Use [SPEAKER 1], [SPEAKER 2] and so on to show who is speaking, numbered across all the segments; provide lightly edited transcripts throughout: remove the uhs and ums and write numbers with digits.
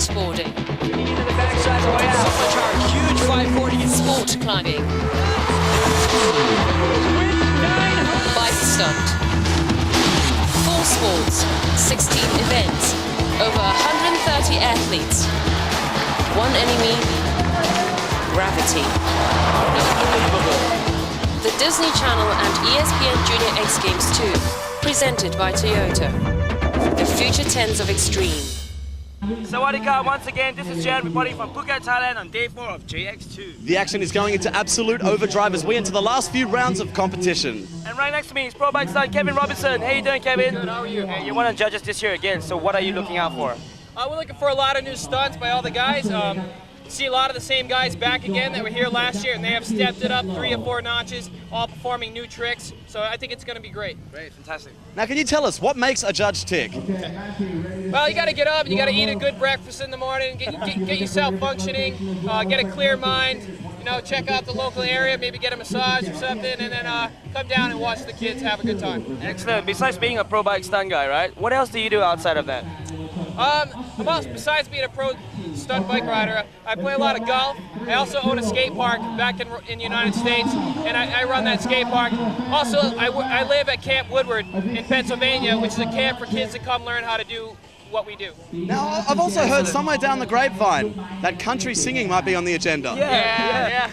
[SPEAKER 1] Wakeboarding.
[SPEAKER 2] Into the backside, the way out.
[SPEAKER 1] Supercharged, huge 540. Sport climbing. Bike stunt. 4 sports, 16 events, over 130 athletes. One enemy, gravity. Unbelievable. The Disney Channel and ESPN Junior X Games 2, presented by Toyota. The future tense of extreme.
[SPEAKER 2] Sawadika, once again, this is Jan reporting from Phuket, Thailand on day 4 of JX2.
[SPEAKER 3] The action is going into absolute overdrive as we enter the last few rounds of competition.
[SPEAKER 2] And right next to me is pro bike star Kevin Robinson. How you doing, Kevin?
[SPEAKER 4] Good, how are you?
[SPEAKER 2] Hey, you're one of the judges this year again, so what are you looking out for?
[SPEAKER 4] We're looking for a lot of new stunts by all the guys. See a lot of the same guys back again that were here last year, and they have stepped it up 3 or 4 notches, all performing new tricks. So I think it's going to be great.
[SPEAKER 2] Great, fantastic.
[SPEAKER 3] Now, can you tell us what makes a judge tick?
[SPEAKER 4] Well, you got to get up, you got to eat a good breakfast in the morning, get yourself functioning, get a clear mind, you know, check out the local area, maybe get a massage or something, and then come down and watch the kids have a good time.
[SPEAKER 2] Excellent. Besides being a pro bike stunt guy, right? What else do you do outside of that?
[SPEAKER 4] Besides being a pro stunt bike rider, I play a lot of golf. I also own a skate park back in the United States, and I run that skate park. Also, I live at Camp Woodward in Pennsylvania, which is a camp for kids to come learn how to do what we do.
[SPEAKER 3] Now, I've also heard somewhere down the grapevine that country singing might be on the agenda.
[SPEAKER 4] Yeah,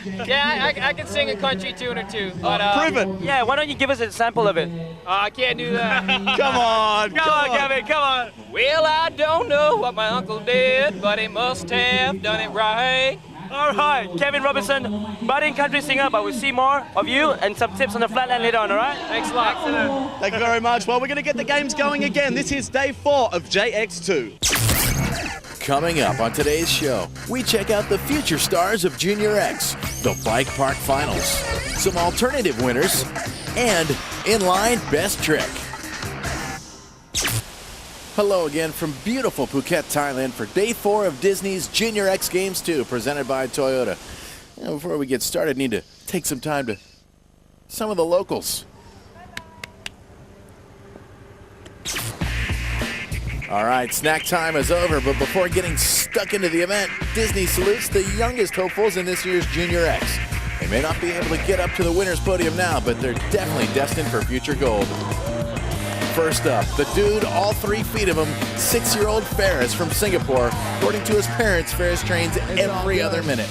[SPEAKER 4] I can sing a country tune or two. But,
[SPEAKER 3] Prove it.
[SPEAKER 2] Yeah, why don't you give us a sample of it?
[SPEAKER 4] I can't do that.
[SPEAKER 3] Come on,
[SPEAKER 2] Come on, Kevin, come on.
[SPEAKER 4] Well, I don't know what my uncle did, but he must have done it right.
[SPEAKER 2] All right, Kevin Robinson, budding country singer, but we'll see more of you and some tips on the flatland later on, all right?
[SPEAKER 4] Thanks a lot.
[SPEAKER 2] Excellent.
[SPEAKER 3] Thank you very much. Well, we're going to get the games going again. This is day 4 of JX2.
[SPEAKER 5] Coming up on today's show, we check out the future stars of Junior X, the Bike Park Finals, some alternative winners, and inline best trick. Hello again from beautiful Phuket, Thailand for day 4 of Disney's Junior X Games 2, presented by Toyota. Now, before we get started, I need to take some time to some of the locals. All right, snack time is over, but before getting stuck into the event, Disney salutes the youngest hopefuls in this year's Junior X. They may not be able to get up to the winner's podium now, but they're definitely destined for future gold. First up, the dude, all 3 feet of him, 6-year-old Ferris from Singapore. According to his parents, Ferris trains every other minute.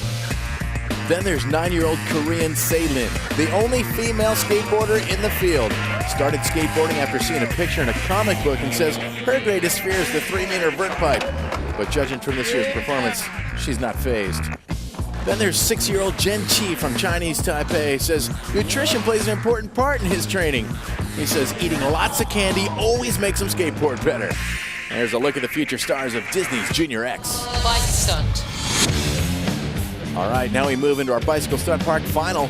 [SPEAKER 5] Then there's 9-year-old Korean Saylin, the only female skateboarder in the field. Started skateboarding after seeing a picture in a comic book and says her greatest fear is the 3-meter vert pipe. But judging from this year's performance, she's not fazed. Then there's 6-year-old Jen Chi from Chinese Taipei. Says nutrition plays an important part in his training. He says eating lots of candy always makes him skateboard better. There's a look at the future stars of Disney's Junior X.
[SPEAKER 1] Bike stunt.
[SPEAKER 5] All right, now we move into our bicycle stunt park final.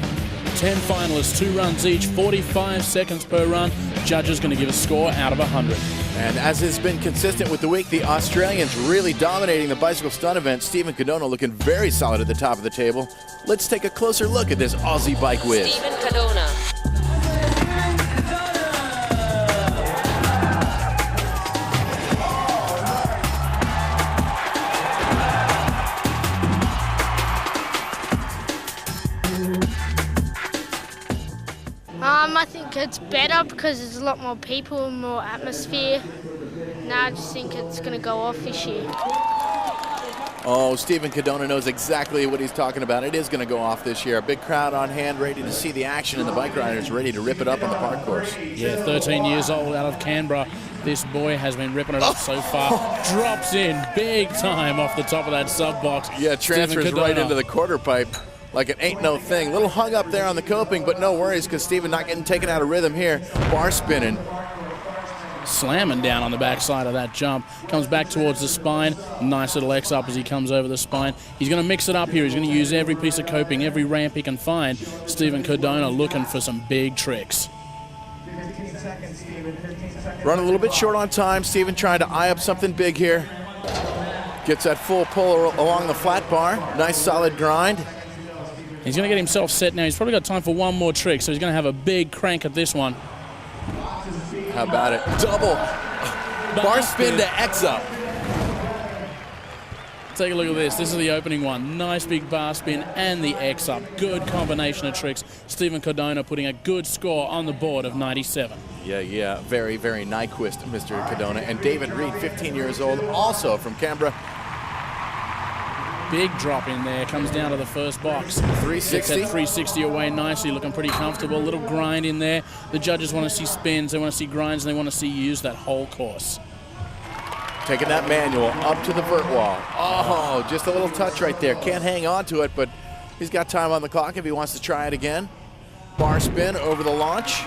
[SPEAKER 6] 10 finalists, 2 runs each, 45 seconds per run. Judges going to give a score out of 100.
[SPEAKER 5] And as has been consistent with the week, the Australians really dominating the bicycle stunt event. Stephen Cadona looking very solid at the top of the table. Let's take a closer look at this Aussie bike whiz.
[SPEAKER 1] Stephen Cadona.
[SPEAKER 7] I think it's better because there's a lot more people and more atmosphere. I just think it's going to go off this year.
[SPEAKER 5] Oh, Stephen Cadona knows exactly what he's talking about. It is going to go off this year. A big crowd on hand, ready to see the action, and the bike riders ready to rip it up on the park course.
[SPEAKER 6] Yeah, 13 years old out of Canberra. This boy has been ripping it up so far. Drops in big time off the top of that sub box.
[SPEAKER 5] Yeah, transfers right into the quarter pipe like it ain't no thing. Little hung up there on the coping, but no worries because Stephen not getting taken out of rhythm here. Bar spinning.
[SPEAKER 6] Slamming down on the backside of that jump. Comes back towards the spine. Nice little X up as he comes over the spine. He's going to mix it up here. He's going to use every piece of coping, every ramp he can find. Stephen Cadona looking for some big tricks.
[SPEAKER 5] Run a little bit short on time. Stephen trying to eye up something big here. Gets that full pull along the flat bar. Nice solid grind.
[SPEAKER 6] He's going to get himself set now. He's probably got time for one more trick, so he's going to have a big crank at this one.
[SPEAKER 5] How about it? Double bar spin to X up.
[SPEAKER 6] Take a look at this. This is the opening one. Nice big bar spin and the X up. Good combination of tricks. Stephen Cardona putting a good score on the board of 97.
[SPEAKER 5] Yeah. Very, very Nyquist, Mr. Cardona. And David Reed, 15 years old, also from Canberra.
[SPEAKER 6] Big drop in there. Comes down to the first box.
[SPEAKER 5] 360.
[SPEAKER 6] Gets that 360 away nicely. Looking pretty comfortable. A little grind in there. The judges want to see spins. They want to see grinds. And they want to see you use that whole course.
[SPEAKER 5] Taking that manual up to the vert wall. Oh, just a little touch right there. Can't hang on to it, but he's got time on the clock if he wants to try it again. Bar spin over the launch.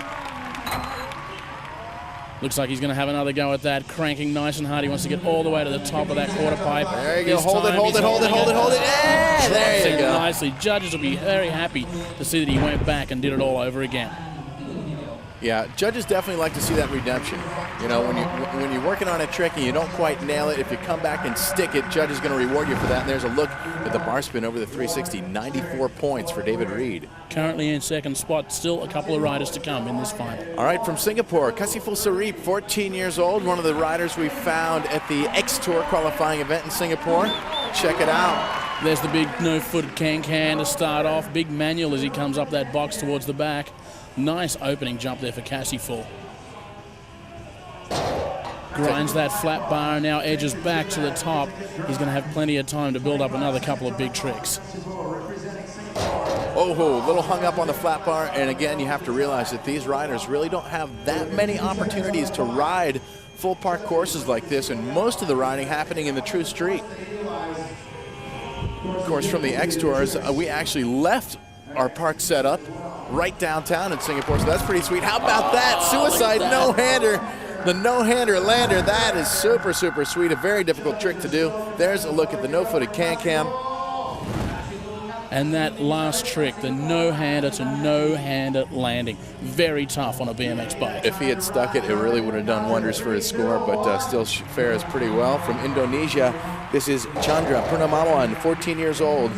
[SPEAKER 6] Looks like he's going to have another go at that. Cranking nice and hard. He wants to get all the way to the top of that quarter pipe.
[SPEAKER 5] There you go. Hold it. Yeah, there you go.
[SPEAKER 6] Nicely. Judges will be very happy to see that he went back and did it all over again.
[SPEAKER 5] Yeah, judges definitely like to see that redemption. You know, when you're working on a trick and you don't quite nail it, if you come back and stick it, judge is going to reward you for that. And there's a look at the bar spin over the 360. 94 points for David Reed.
[SPEAKER 6] Currently in second spot. Still a couple of riders to come in this final.
[SPEAKER 5] All right, from Singapore, Kasiful Sarip, 14 years old, one of the riders we found at the X Tour qualifying event in Singapore. Check it out.
[SPEAKER 6] There's the big no-foot can to start off. Big manual as he comes up that box towards the back. Nice opening jump there for Kasiful. Grinds that flat bar and now edges back to the top. He's going to have plenty of time to build up another couple of big tricks.
[SPEAKER 5] Oh, a little hung up on the flat bar. And again, you have to realize that these riders really don't have that many opportunities to ride full park courses like this, and most of the riding happening in the true street. Of course, from the X Tours, we actually left our park setup right downtown in Singapore, so that's pretty sweet. How about that? Suicide no-hander. The no-hander lander, that is super, super sweet. A very difficult trick to do. There's a look at the no-footed can-cam.
[SPEAKER 6] And that last trick, the no-hander to no-hander landing. Very tough on a BMX bike.
[SPEAKER 5] If he had stuck it, it really would have done wonders for his score, but still fares pretty well. From Indonesia, this is Chandra Purnamawan, 14 years old.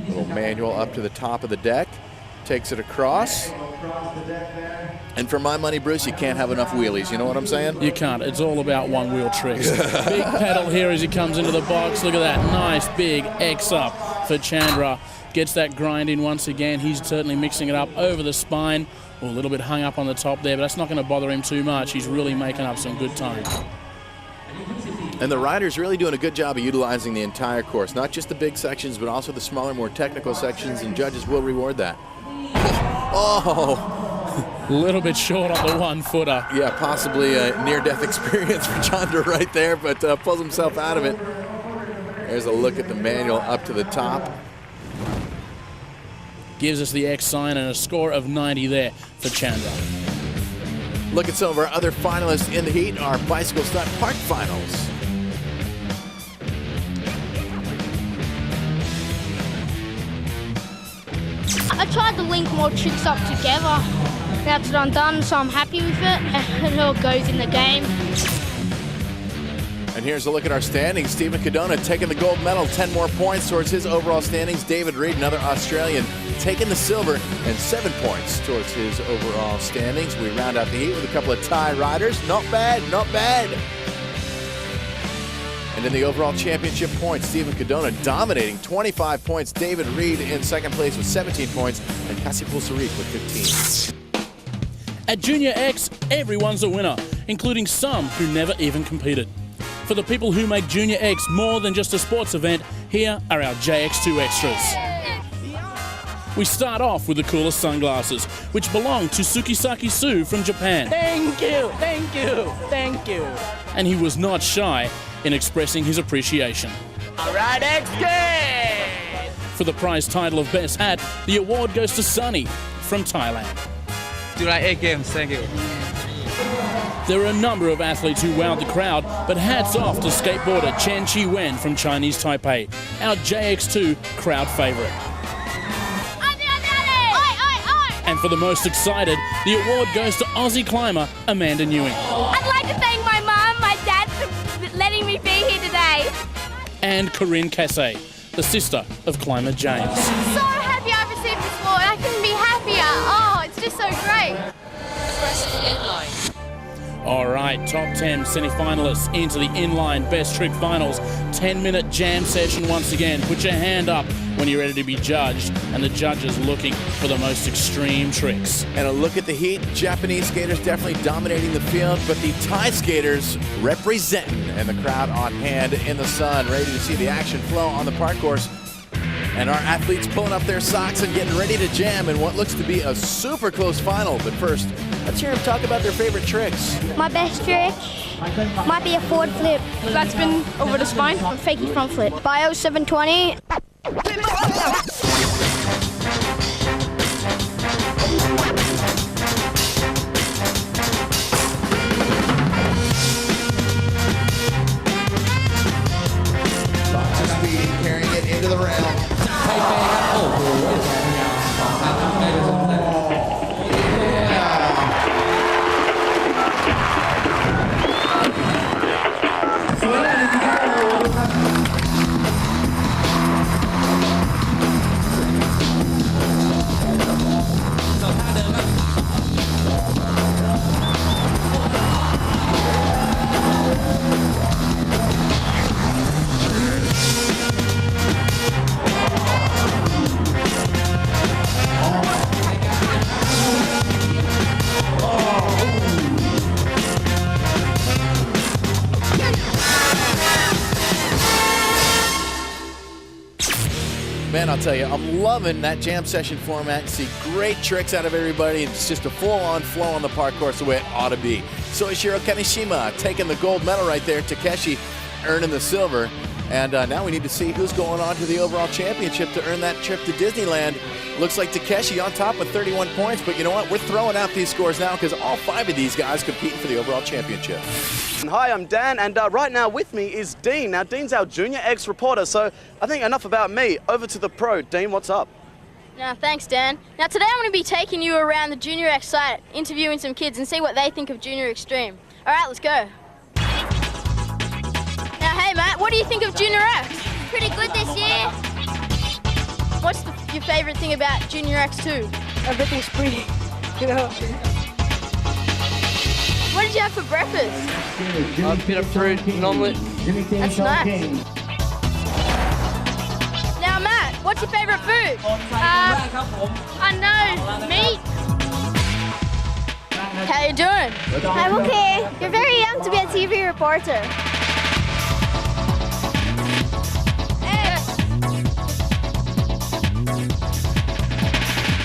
[SPEAKER 5] Little manual up to the top of the deck. Takes it across. And for my money, Bruce, you can't have enough wheelies. You know what I'm saying?
[SPEAKER 6] You can't. It's all about one-wheel tricks. Big pedal here as he comes into the box. Look at that. Nice big X up for Chandra. Gets that grind in once again. He's certainly mixing it up over the spine. Oh, a little bit hung up on the top there, but that's not going to bother him too much. He's really making up some good time.
[SPEAKER 5] And the rider's really doing a good job of utilizing the entire course. Not just the big sections, but also the smaller, more technical sections, and judges will reward that. Oh!
[SPEAKER 6] A little bit short on the one-footer.
[SPEAKER 5] Yeah, possibly a near-death experience for Chandra right there, but pulls himself out of it. There's a look at the manual up to the top.
[SPEAKER 6] Gives us the X sign and a score of 90 there for Chandra.
[SPEAKER 5] Look at some of our other finalists in the heat, our bicycle stunt park finals.
[SPEAKER 7] I tried to link more tricks up together. That's what I'm done, so I'm happy with it. It all goes in the game.
[SPEAKER 5] And here's a look at our standings. Stephen Cardona taking the gold medal, 10 more points towards his overall standings. David Reed, another Australian, taking the silver and 7 points towards his overall standings. We round out the heat with a couple of Thai riders. Not bad, not bad. And in the overall championship points, Stephen Cardona dominating, 25 points. David Reed in second place with 17 points, and Kasiful Sarip with 15.
[SPEAKER 6] At Junior X, everyone's a winner, including some who never even competed. For the people who make Junior X more than just a sports event, here are our JX2 extras. We start off with the coolest sunglasses, which belong to Tsukisaki Su from Japan.
[SPEAKER 2] Thank you, thank you, thank you.
[SPEAKER 6] And he was not shy in expressing his appreciation.
[SPEAKER 2] All right, X Games!
[SPEAKER 6] For the prize title of Best Hat, the award goes to Sunny from Thailand.
[SPEAKER 8] Do like 8 games, thank you.
[SPEAKER 6] There are a number of athletes who wowed the crowd, but hats off to skateboarder Chen Chi-wen from Chinese Taipei, our JX2 crowd favorite. And for the most excited, the award goes to Aussie climber Amanda Newing.
[SPEAKER 7] I'd like to thank my mum, my dad for letting me be here today.
[SPEAKER 6] And Corinne Cassay, the sister of climber James.
[SPEAKER 7] So happy I received this award. I couldn't be happier. Oh, it's just so great.
[SPEAKER 1] Press the end line.
[SPEAKER 6] All right, top 10 semi-finalists into the inline best trick finals. 10-minute jam session once again. Put your hand up when you're ready to be judged, and the judges looking for the most extreme tricks.
[SPEAKER 5] And a look at the heat. Japanese skaters definitely dominating the field, but the Thai skaters representing, and the crowd on hand in the sun, ready to see the action flow on the park course. And our athletes pulling up their socks and getting ready to jam in what looks to be a super close final. But first, let's hear them talk about their favorite tricks.
[SPEAKER 9] My best trick might be a forward flip.
[SPEAKER 7] Flat spin over the spine.
[SPEAKER 9] Fakie front flip. Bio 720.
[SPEAKER 5] Lots of speed, carrying it into the rail. Man, I'll tell you, I'm loving that jam session format. See great tricks out of everybody. It's just a full-on flow on the park course the way it ought to be. Soichiro Kaneshima taking the gold medal right there. Takeshi earning the silver. And now we need to see who's going on to the overall championship to earn that trip to Disneyland. Looks like Takeshi on top with 31 points, but you know what? We're throwing out these scores now because all 5 of these guys competing for the overall championship.
[SPEAKER 3] Hi, I'm Dan, and right now with me is Dean. Now, Dean's our Junior X reporter, so I think enough about me. Over to the pro. Dean, what's up?
[SPEAKER 9] Now, thanks, Dan. Now, today I'm going to be taking you around the Junior X site, interviewing some kids and see what they think of Junior Extreme. All right, let's go. Now, hey, Matt, what do you think of Junior X?
[SPEAKER 10] Pretty good this year.
[SPEAKER 9] What's your favourite thing about Junior X2?
[SPEAKER 7] Everything's pretty, you know.
[SPEAKER 9] What did you have for breakfast?
[SPEAKER 2] A bit of fruit, an omelette.
[SPEAKER 9] That's nice. Now, Matt, what's your favourite food?
[SPEAKER 7] I know, meat.
[SPEAKER 9] How you doing?
[SPEAKER 10] I'm okay. You're very young to be a TV reporter.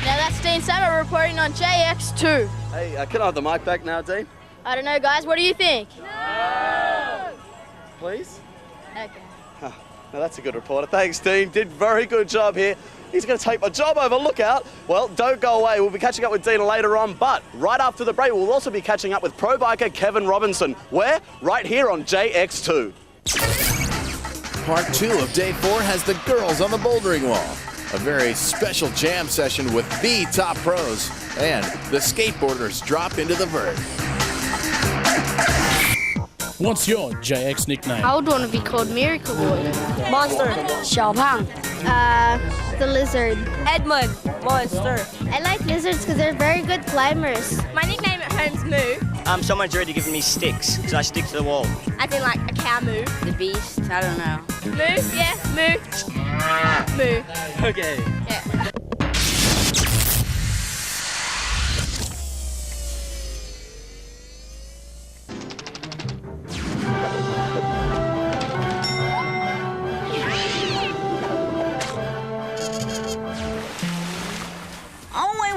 [SPEAKER 9] Now, that's Dean Sammer reporting on JX2.
[SPEAKER 3] Hey, can I have the mic back now, Dean?
[SPEAKER 9] I don't know, guys. What do you think?
[SPEAKER 3] Please?
[SPEAKER 9] Okay.
[SPEAKER 3] Now that's a good reporter. Thanks, Dean. Did very good job here. He's going to take my job over. Look out. Well, don't go away. We'll be catching up with Dean later on, but right after the break, we'll also be catching up with pro biker Kevin Robinson. Where? Right here on JX2.
[SPEAKER 5] Part 2 of Day 4 has the girls on the bouldering wall. A very special jam session with the top pros, and the skateboarders drop into the vert.
[SPEAKER 6] What's your JX nickname?
[SPEAKER 7] I would want to be called Miracle Boy.
[SPEAKER 10] Monster. Xiaopang. The lizard.
[SPEAKER 7] Edmund. Monster.
[SPEAKER 10] I like lizards because they're very good climbers.
[SPEAKER 7] My nickname at home's Moo.
[SPEAKER 11] Someone's already given me sticks, so I stick to the wall.
[SPEAKER 7] I feel like a cow moo.
[SPEAKER 10] The beast. I don't know.
[SPEAKER 7] Moo? Yeah, moo. Moo.
[SPEAKER 11] Okay.
[SPEAKER 7] Yeah.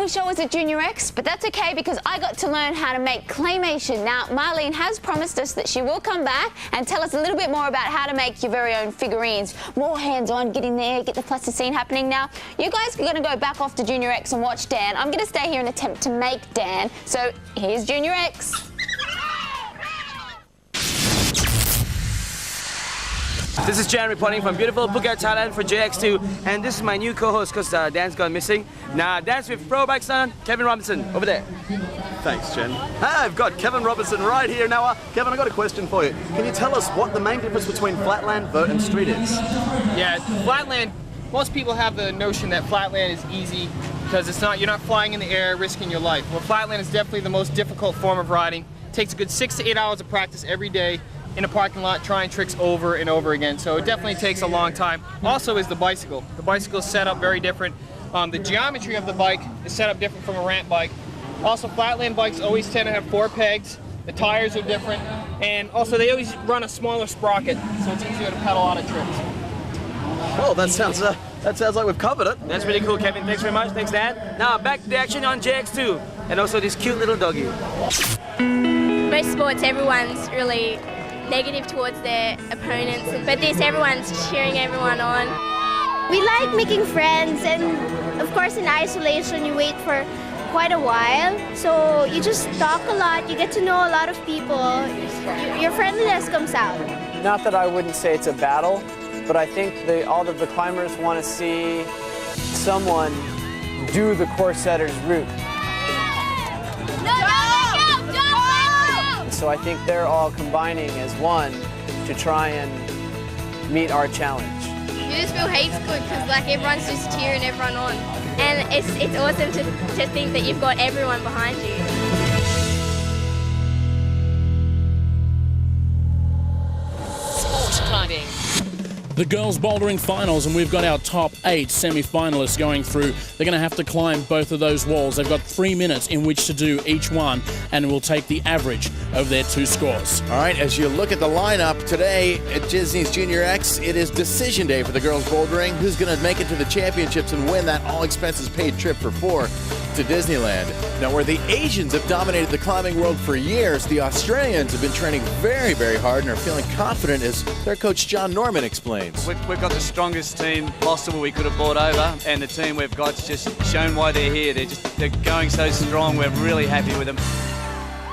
[SPEAKER 12] Show was at Junior X, but that's okay because I got to learn how to make claymation. Now, Marlene has promised us that she will come back and tell us a little bit more about how to make your very own figurines. More hands-on, get in there, get the plasticine happening. Now, you guys are going to go back off to Junior X and watch Dan. I'm going to stay here and attempt to make Dan. So, here's Junior X.
[SPEAKER 2] This is Jan reporting from beautiful Phuket, Thailand for JX2, and this is my new co-host because Dan's gone missing. Now, Dan's with pro bike son Kevin Robinson over there.
[SPEAKER 3] Thanks, Jen. I've got Kevin Robinson right here. Now, Kevin, I've got a question for you. Can you tell us what the main difference between flatland, vert, and street is?
[SPEAKER 4] Yeah, flatland, most people have the notion that flatland is easy because you're not flying in the air risking your life. Well, flatland is definitely the most difficult form of riding. takes a good 6 to 8 hours of practice every day in a parking lot trying tricks over and over again. So it definitely takes a long time. Also is the bicycle. The bicycle is set up very different. The geometry of the bike is set up different from a ramp bike. Also, flatland bikes always tend to have 4 pegs. The tires are different, and also they always run a smaller sprocket, so it's easier to pedal out of tricks.
[SPEAKER 3] Well, that sounds like we've covered it.
[SPEAKER 2] That's really cool, Kevin. Thanks very much. Thanks, Dan. Now back to the action on JX2, and also this cute little doggy.
[SPEAKER 10] Most sports, everyone's really negative towards their opponents, but this, everyone's cheering everyone on. We like making friends, and of course in isolation you wait for quite a while, so you just talk a lot, you get to know a lot of people, your friendliness comes out.
[SPEAKER 13] Not that I wouldn't say it's a battle, but I think all of the climbers want to see someone do the course setter's route. So I think they're all combining as one to try and meet our challenge.
[SPEAKER 10] You just feel heaps good because like everyone's just cheering everyone on. And it's awesome to think that you've got everyone behind you.
[SPEAKER 1] Sport climbing.
[SPEAKER 6] The girls bouldering finals, and we've got our top 8 semi-finalists going through. They're going to have to climb both of those walls. They've got 3 minutes in which to do each one, and we'll take the average of their 2 scores.
[SPEAKER 5] All right, as you look at the lineup today at Disney's Junior X, it is decision day for the girls bouldering. Who's going to make it to the championships and win that all-expenses-paid trip for 4 to Disneyland? Now, where the Asians have dominated the climbing world for years, the Australians have been training very, very hard and are feeling confident, as their coach John Norman explains.
[SPEAKER 8] We've got the strongest team possible we could have brought over, and the team we've got's just shown why they're here. They're going so strong. We're really happy with them.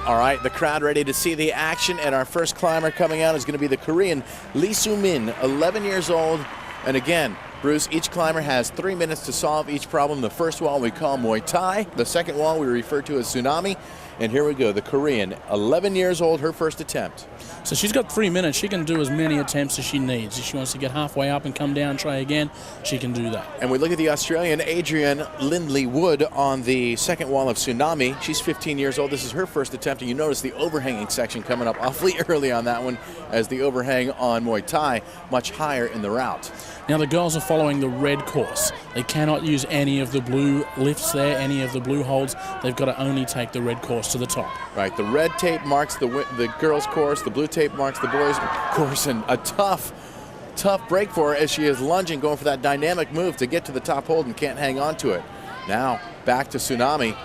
[SPEAKER 5] All right, the crowd ready to see the action, and our first climber coming out is going to be the Korean Lee Soo-min, 11 years old. And again, Bruce, each climber has 3 minutes to solve each problem. The first wall we call Muay Thai. The second wall we refer to as Tsunami. And here we go, the Korean, 11 years old, her first attempt.
[SPEAKER 6] So she's got 3 minutes. She can do as many attempts as she needs. If she wants to get halfway up and come down, try again, she can do that.
[SPEAKER 5] And we look at the Australian Adrienne Lindley Wood on the second wall of Tsunami. She's 15 years old. This is her first attempt, and you notice the overhanging section coming up awfully early on that one, as the overhang on Muay Thai much higher in the route.
[SPEAKER 6] Now the girls are following the red course. They cannot use any of the blue lifts there, any of the blue holds. They've got to only take the red course to the top.
[SPEAKER 5] Right, the red tape marks the girls' course, the blue tape marks the boys' course, and a tough break for her as she is lunging, going for that dynamic move to get to the top hold and can't hang on to it. Now back to Tsunami,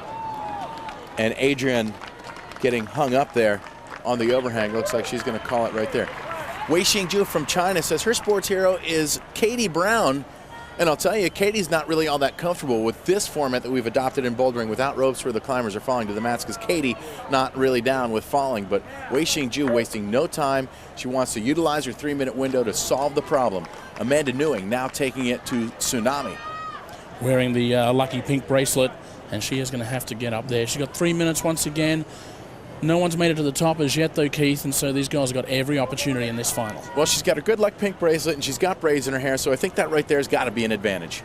[SPEAKER 5] and Adrienne getting hung up there on the overhang. Looks like she's going to call it right there. Wei Xingju from China says her sports hero is Katie Brown. And I'll tell you, Katie's not really all that comfortable with this format that we've adopted in bouldering without ropes where the climbers are falling to the mats, because Katie not really down with falling. But Wei Xingju wasting no time. She wants to utilize her 3-minute window to solve the problem. Amanda Newing now taking it to Tsunami.
[SPEAKER 6] Wearing the lucky pink bracelet, and she is going to have to get up there. She's got 3 minutes once again. No one's made it to the top as yet, though, Keith, and so these girls have got every opportunity in this final.
[SPEAKER 5] Well, she's got a good luck pink bracelet, and she's got braids in her hair, so I think that right there has got to be an advantage.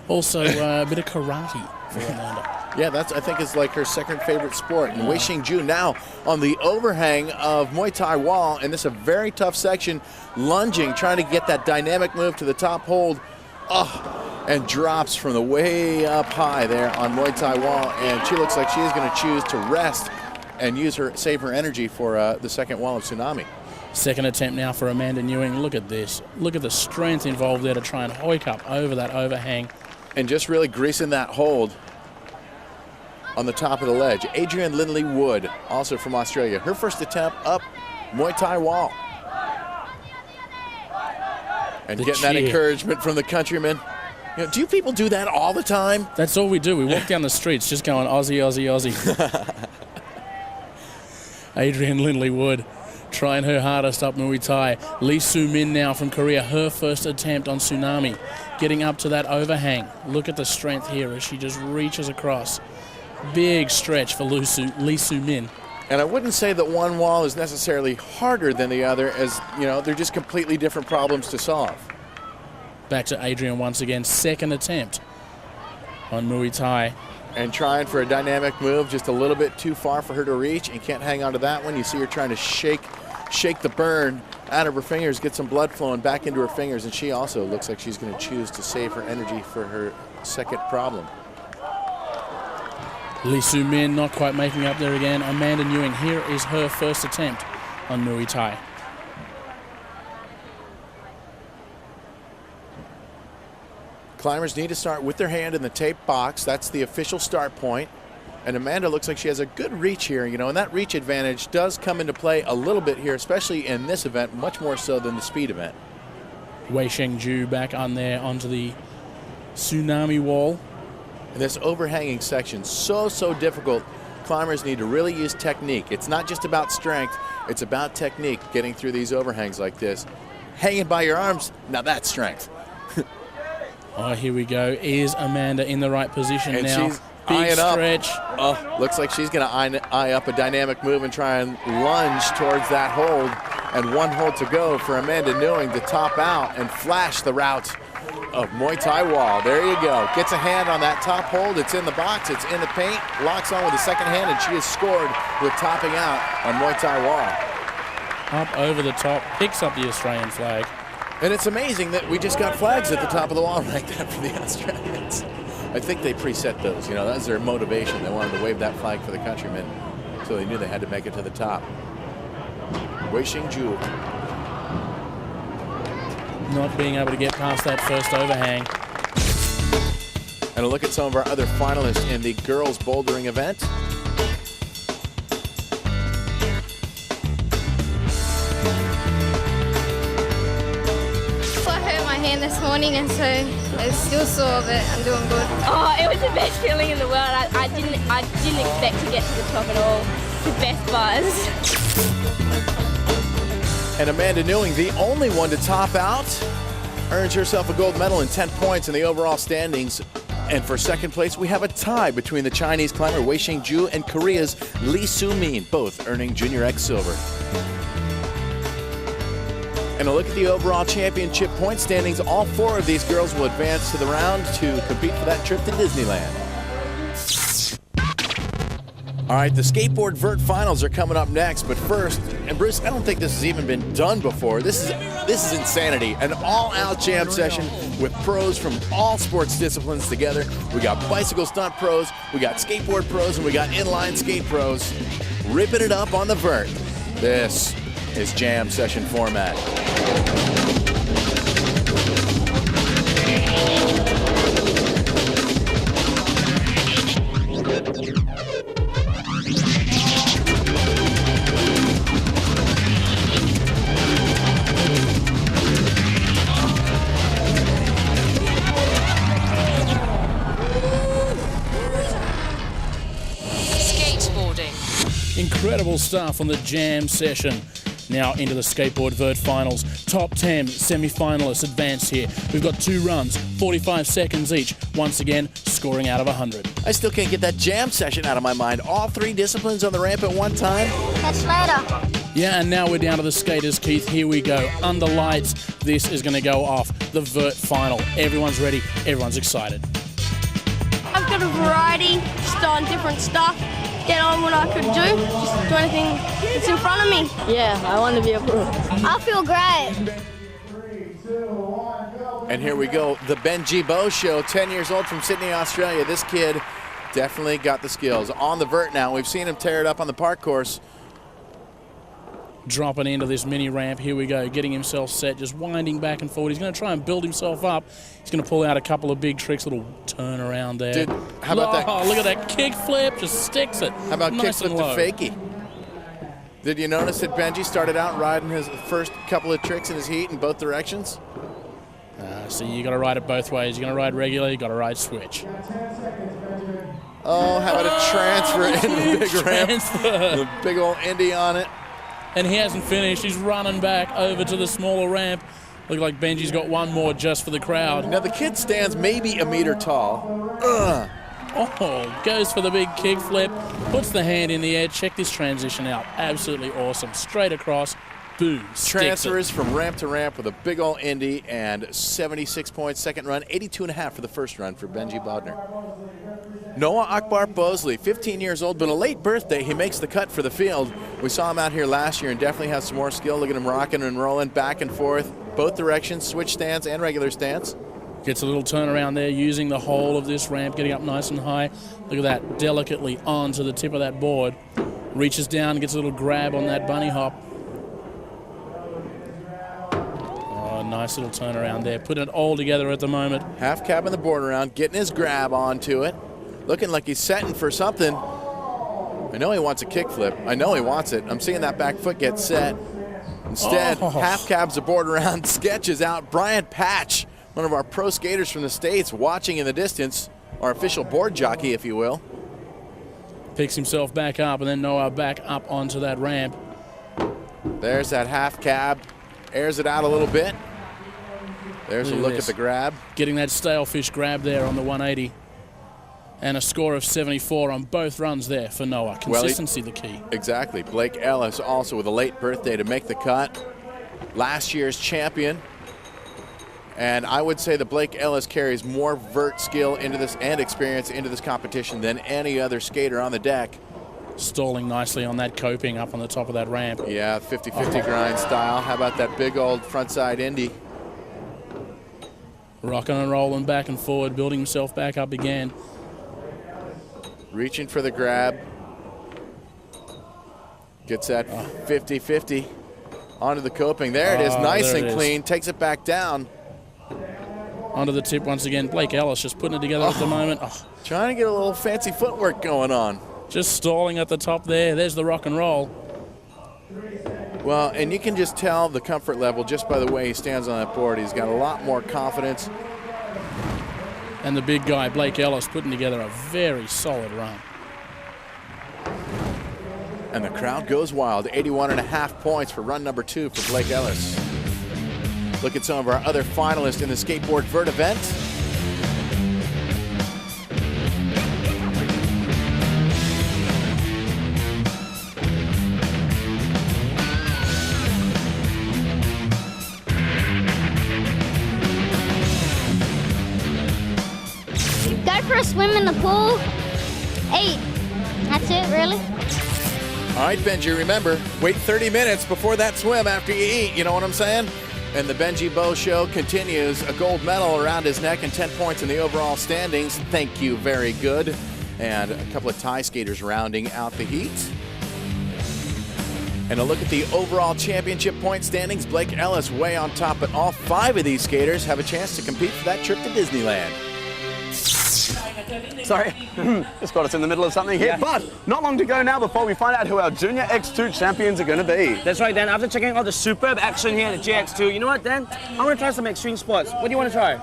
[SPEAKER 6] Also, a bit of karate for Amanda.
[SPEAKER 5] Yeah, I think is like her second favorite sport. And Wei Xingju now on the overhang of Muay Thai wall, and this is a very tough section, lunging, trying to get that dynamic move to the top hold. And drops from the way up high there on Muay Thai wall, and she looks like she is going to choose to rest and save her energy for the second wall of Tsunami.
[SPEAKER 6] Second attempt now for Amanda Newing. Look at this. Look at the strength involved there to try and hoik up over that overhang.
[SPEAKER 5] And just really greasing that hold on the top of the ledge. Adrienne Lindley Wood, also from Australia. Her first attempt up Muay Thai wall. And getting that encouragement from the countrymen. You know, do you people do that all the time?
[SPEAKER 6] That's all we do. We walk down the streets just going Aussie, Aussie, Aussie. Adrienne Lindley Wood trying her hardest up Muay Thai. Lee Soo-min now from Korea, her first attempt on Tsunami. Getting up to that overhang. Look at the strength here as she just reaches across. Big stretch for Lee Soo-min.
[SPEAKER 5] And I wouldn't say that one wall is necessarily harder than the other, as you know, they're just completely different problems to solve.
[SPEAKER 6] Back to Adrienne once again, second attempt on Muay Thai.
[SPEAKER 5] and trying for a dynamic move, just a little bit too far for her to reach, and can't hang on to that one. You see her trying to shake the burn out of her fingers, get some blood flowing back into her fingers, and she also looks like she's going to choose to save her energy for her second problem.
[SPEAKER 6] Lee Soo-min not quite making up there again. Amanda Nguyen, here is her first attempt on Muay Thai.
[SPEAKER 5] Climbers need to start with their hand in the tape box. That's the official start point. And Amanda looks like she has a good reach here, you know, and that reach advantage does come into play a little bit here, especially in this event, much more so than the speed event.
[SPEAKER 6] Wei Shengju back on there onto the tsunami wall.
[SPEAKER 5] And this overhanging section, so difficult. Climbers need to really use technique. It's not just about strength, it's about technique, getting through these overhangs like this. Hanging by your arms, now that's strength.
[SPEAKER 6] Oh, here we go. Is Amanda in the right position
[SPEAKER 5] and
[SPEAKER 6] now?
[SPEAKER 5] She's
[SPEAKER 6] big stretch.
[SPEAKER 5] Oh, looks like she's going to eye up a dynamic move and try and lunge towards that hold. And one hold to go for Amanda Nguyen to top out and flash the route of Muay Thai wall. There you go. Gets a hand on that top hold. It's in the box. It's in the paint. Locks on with the second hand, and she has scored with topping out on Muay Thai wall.
[SPEAKER 6] Up over the top. Picks up the Australian flag.
[SPEAKER 5] And it's amazing that we just got flags at the top of the wall like that for the Australians. I think they preset those. You know, that's their motivation. They wanted to wave that flag for the countrymen, so they knew they had to make it to the top. Wei Shengju.
[SPEAKER 6] Not being able to get past that first overhang.
[SPEAKER 5] And a look at some of our other finalists in the girls bouldering event.
[SPEAKER 14] This morning, and so it's still sore, but I'm doing good.
[SPEAKER 9] Oh, it was the best feeling in the world. I didn't expect to get to the top at all. The best buzz.
[SPEAKER 5] And Amanda Nguyen, the only one to top out, earns herself a gold medal and 10 points in the overall standings. And for second place, we have a tie between the Chinese climber Wei Shengju and Korea's Lee Soo-min, both earning Junior X silver. And a look at the overall championship point standings. All four of these girls will advance to the round to compete for that trip to Disneyland. All right, the skateboard vert finals are coming up next, but first, and Bruce, I don't think this has even been done before. This is insanity. An all-out jam session with pros from all sports disciplines together. We got bicycle stunt pros, we got skateboard pros, and we got inline skate pros ripping it up on the vert. This is jam session format.
[SPEAKER 1] Skateboarding.
[SPEAKER 6] Incredible stuff on the jam session. Now into the skateboard vert finals. Top 10 semi-finalists advanced here. We've got 2 runs, 45 seconds each. Once again, scoring out of 100.
[SPEAKER 5] I still can't get that jam session out of my mind. All 3 disciplines on the ramp at one time.
[SPEAKER 14] Catch later.
[SPEAKER 6] Yeah, and now we're down to the skaters, Keith. Here we go. Under lights, this is going to go off. The vert final. Everyone's ready. Everyone's excited.
[SPEAKER 14] I've got a variety, just on different stuff. Get on what I could do, just do anything that's in front of me.
[SPEAKER 9] Yeah, I want to be a pro.
[SPEAKER 14] I feel great.
[SPEAKER 5] And here we go, the Benji Bo Show, 10 years old from Sydney, Australia. This kid definitely got the skills. On the vert now, we've seen him tear it up on the park course.
[SPEAKER 6] Dropping into this mini ramp. Here we go, getting himself set, just winding back and forward. He's going to try and build himself up. He's going to pull out a couple of big tricks, little turn around there.
[SPEAKER 5] How about that?
[SPEAKER 6] Oh, look at that kick flip, just sticks it.
[SPEAKER 5] How about
[SPEAKER 6] nice
[SPEAKER 5] kick flip to fakie? Did you notice that Benji started out riding his first couple of tricks in his heat in both directions?
[SPEAKER 6] So you got to ride it both ways. You're going to ride regular, you got to ride switch.
[SPEAKER 5] Oh, how about a transfer into the big ramp? The big old Indy on it.
[SPEAKER 6] And he hasn't finished. He's running back over to the smaller ramp. Look like Benji's got one more just for the crowd.
[SPEAKER 5] Now the kid stands maybe a meter tall.
[SPEAKER 6] Oh, goes for the big kick flip. Puts the hand in the air. Check this transition out. Absolutely awesome. Straight across. Boom.
[SPEAKER 5] Transfers from ramp to ramp with a big old Indy and 76 points second run. 82.5 for the first run for Benji Bodner. Noah Akbar Bosley, 15 years old, but a late birthday. He makes the cut for the field. We saw him out here last year and definitely has some more skill. Look at him rocking and rolling back and forth, both directions, switch stance and regular stance.
[SPEAKER 6] Gets a little turnaround there using the whole of this ramp, getting up nice and high. Look at that, delicately onto the tip of that board. Reaches down, gets a little grab on that bunny hop. Oh, nice little turnaround there. Putting it all together at the moment.
[SPEAKER 5] Half cab in the board around, getting his grab onto it. Looking like he's setting for something. I know he wants a kickflip. I know he wants it. I'm seeing that back foot get set. Instead, half cabs the board around, sketches out. Brian Patch, one of our pro skaters from the States, watching in the distance. Our official board jockey, if you will.
[SPEAKER 6] Picks himself back up, and then Noah back up onto that ramp.
[SPEAKER 5] There's that half cab. Airs it out a little bit. There's a look at the grab.
[SPEAKER 6] Getting that stale fish grab there on the 180. And a score of 74 on both runs there for Noah. Consistency the key.
[SPEAKER 5] Exactly. Blake Ellis also with a late birthday to make the cut. Last year's champion. And I would say that Blake Ellis carries more vert skill into this and experience into this competition than any other skater on the deck.
[SPEAKER 6] Stalling nicely on that coping up on the top of that ramp.
[SPEAKER 5] Yeah, 50-50 grind style. How about that big old frontside Indy?
[SPEAKER 6] Rocking and rolling back and forward, building himself back up again.
[SPEAKER 5] Reaching for the grab. Gets that 50-50 onto the coping. There it is, nice and clean. Takes it back down.
[SPEAKER 6] Onto the tip once again. Blake Ellis just putting it together at the moment.
[SPEAKER 5] Trying to get a little fancy footwork going on.
[SPEAKER 6] Just stalling at the top there. There's the rock and roll.
[SPEAKER 5] Well, and you can just tell the comfort level just by the way he stands on that board. He's got a lot more confidence.
[SPEAKER 6] And the big guy, Blake Ellis, putting together a very solid run.
[SPEAKER 5] And the crowd goes wild. 81.5 points for run number 2 for Blake Ellis. Look at some of our other finalists in the skateboard vert event.
[SPEAKER 15] Go for a swim in the pool. 8. That's it, really?
[SPEAKER 5] All right, Benji, remember, wait 30 minutes before that swim after you eat. You know what I'm saying? And the Benji Bow Show continues. A gold medal around his neck and 10 points in the overall standings. Thank you, very good. And a couple of Thai skaters rounding out the heat. And a look at the overall championship point standings. Blake Ellis way on top, but all 5 of these skaters have a chance to compete for that trip to Disneyland.
[SPEAKER 3] Sorry, just got us in the middle of something here, but not long to go now before we find out who our Junior X2 champions are going to be.
[SPEAKER 2] That's right, Dan. After checking out the superb action here at the JX2, you know what, Dan? I want to try some extreme sports. What do you want to try?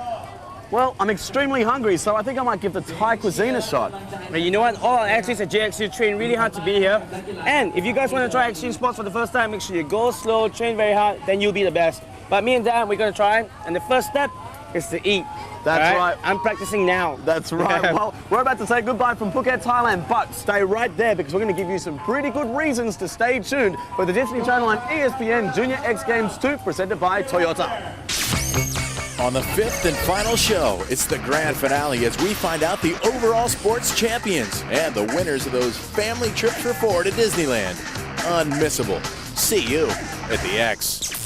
[SPEAKER 3] Well, I'm extremely hungry, so I think I might give the Thai cuisine a shot.
[SPEAKER 2] But you know what? All our athletes at JX2 train really hard to be here. And if you guys want to try extreme sports for the first time, make sure you go slow, train very hard, then you'll be the best. But me and Dan, we're going to try, and the first step is to eat.
[SPEAKER 3] That's right.
[SPEAKER 2] I'm practicing now.
[SPEAKER 3] That's right. Well, we're about to say goodbye from Phuket, Thailand, but stay right there because we're going to give you some pretty good reasons to stay tuned for the Disney Channel and ESPN Junior X Games 2 presented by Toyota.
[SPEAKER 5] On the 5th and final show, it's the grand finale as we find out the overall sports champions and the winners of those family trips for 4 to Disneyland. Unmissable. See you at the X.